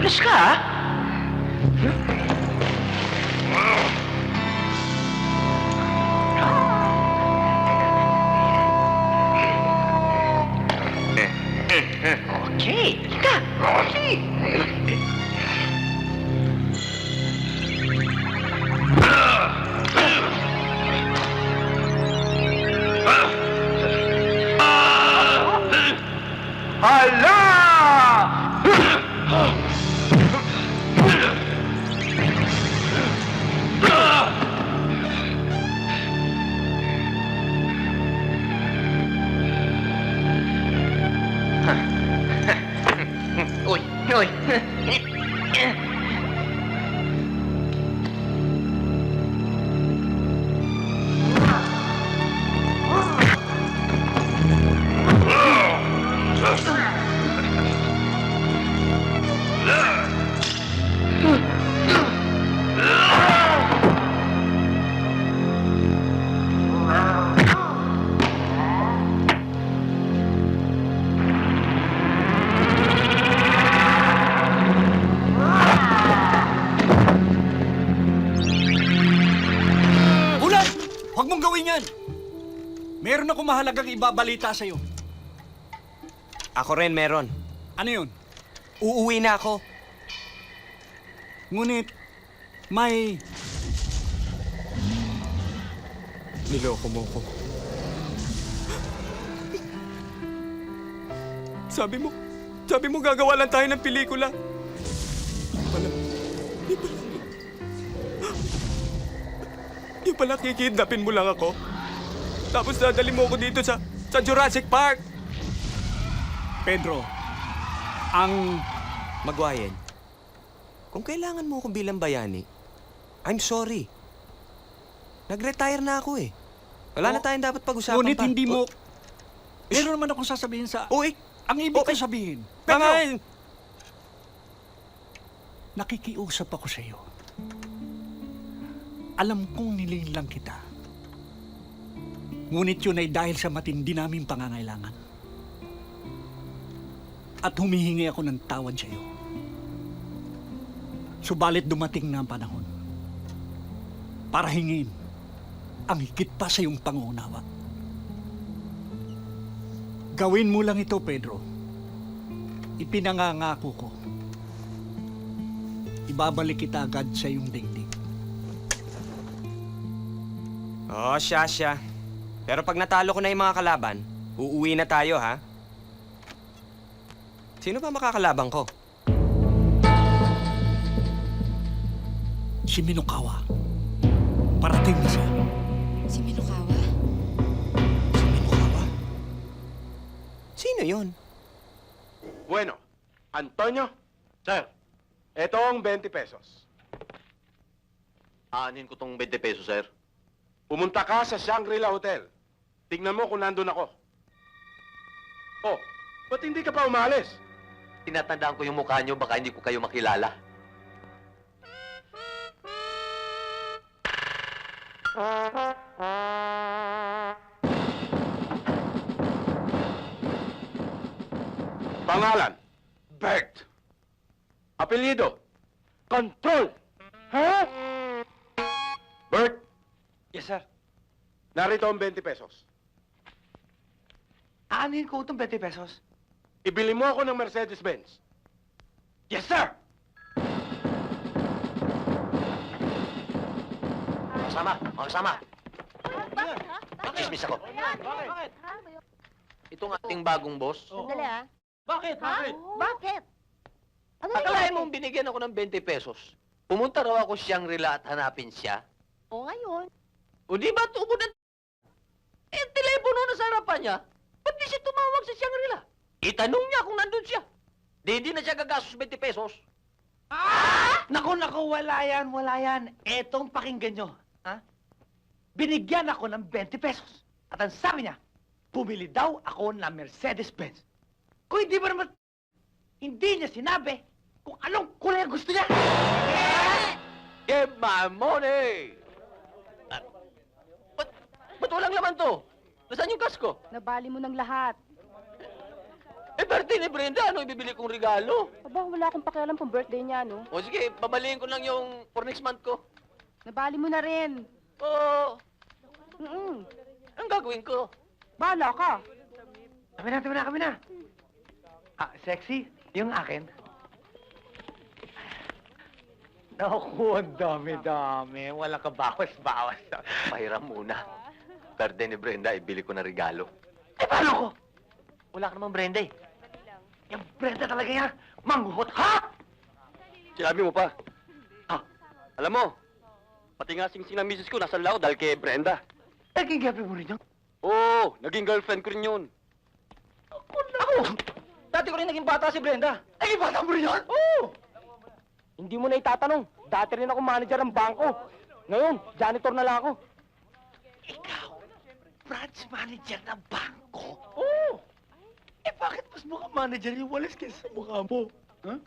Ayos ka, ha? Okay, ka. Okay. Hala! Uy, uy. Huwag mong gawin yan! Meron akong mahalagang ibabalita sa'yo. Ako rin meron. Ano yun? Uuwi na ako. Ngunit, may... Niloko mo ko. Sabi mo gagawa lang tayo ng pelikula. Di pala kikidnapin mo lang ako. Tapos dadali mo ako dito sa Jurassic Park. Pedro, ang... Maguayen, kung kailangan mo ako bilang bayani, I'm sorry. Nag-retire na ako eh. Wala na tayong dapat pag-usapan Ngunit pa. hindi mo... Meron naman akong sasabihin sa... Uy! Ang ibig ko sabihin. Pedro! Nakikiusap ako sa iyo. Alam kong nililang kita. Ngunit yun ay dahil sa matindi naming pangangailangan. At humihingi ako ng tawad sa iyo. Subalit dumating na ang panahon para hingin ang higit pa sa iyong pangunawa. Gawin mo lang ito, Pedro. Ipinangangako ko. Ibabalik kita agad sa iyong daigdig. Oh, siya. Pero pag natalo ko na yung mga kalaban, uuwi na tayo, ha? Sino ba makakalaban ko? Si Minokawa. Parating na siya. Si Minokawa? Si Minokawa? Sino yun? Bueno, Antonio, sir, eto ang 20 pesos. Aanin ko tong 20 pesos, sir. Pumunta ka sa Shangri-La Hotel. Tignan mo kung nandun ako. Oh, ba't hindi ka pa umalis? Tinatandaan ko yung mukha nyo, baka hindi ko kayo makilala. Pangalan, Bert. Apelyido, Control. Ha? Bert, Yes, sir. narito ang 20 pesos. Aanin ko itong 20 pesos. Ibili mo ako ng Mercedes-Benz. Yes, sir! Makasama. Chismis ako. Bakit? Itong ating bagong boss, Sandali ah. Bakit? Bakit? Bakit? Ano akalain nangyari? mong binigyan ako ng 20 pesos. Pumunta raw ako Shangri-La at hanapin siya. O ngayon. O di ba tubo ng... Eh, telepono na sa harapan niya. Ba't di siya tumawag sa Shangri-La? Itanong niya kung nandun siya. Di na siya gagastos 20 pesos. Naku, wala yan. Etong pakinggan nyo. Ha? Binigyan ako ng 20 pesos. At ang sabi niya, bumili daw ako ng Mercedes-Benz. Kung hindi ba naman, hindi niya sinabi kung anong kulay ang gusto niya. Give my money! Ba't walang laman to? Nasaan yung kasko? Nabali mo ng lahat. Eh, birthday ni Brenda. Ano ibibili kong regalo? Aba, wala akong pakialam kung birthday niya, no? O sige, babalihin ko lang yung for next month ko. Nabali mo na rin. Oo. Mm-mm. Anong gagawin ko? Bahala ka. Kami na. Ah, sexy, yung akin. Naku, ang dami-dami. Walang kabawas-bawas. Pahiram muna. Birthday ni Brenda, ibili ko na regalo. Eh, paano ko? Wala ka namang Brenda eh. Yung Brenda talaga yan. Manghuhot, ha? Sinabi mo pa. Ah, Alam mo, pati nga sing-sing ng misis ko nasa lao dahil kay Brenda. naging gabi mo rin yun. Oo, naging girlfriend ko rin yun. Ako! Dati ko rin naging bata si Brenda. Naging bata mo rin yun? Oo! Hindi mo na itatanong. Dati rin ako manager ng bangko. Ngayon, janitor na lang ako. Ikaw, branch manager ng bangko? Oo! Eh, bakit mas mukhang manager yung walis kaysa sa mukha mo? Huh?